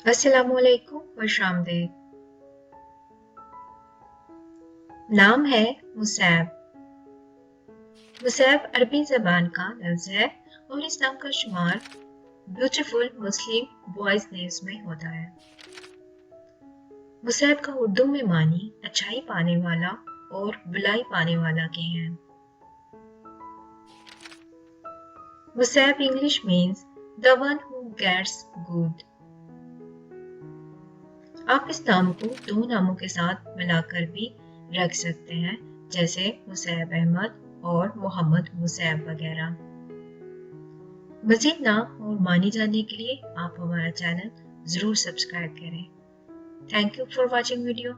अस्सलाम वालेकुम, खुश आमदीद। नाम है मुसैब। मुसैब अरबी ज़बान का लफ्ज़ है और इस नाम का शुमार ब्यूटीफुल मुस्लिम बॉयज़ नेम्स में होता है। मुसैब का उर्दू में मानी अच्छाई पाने वाला और बुलाई पाने वाला के हैं। Musaib English means the one who gets good. आप इस नाम को दो नामों के साथ मिलाकर भी रख सकते हैं, जैसे मुसैब अहमद और मोहम्मद मुसैब वगैरह। मज़ीद नाम और मानी जानने के लिए आप हमारा चैनल ज़रूर सब्सक्राइब करें। Thank you for watching video.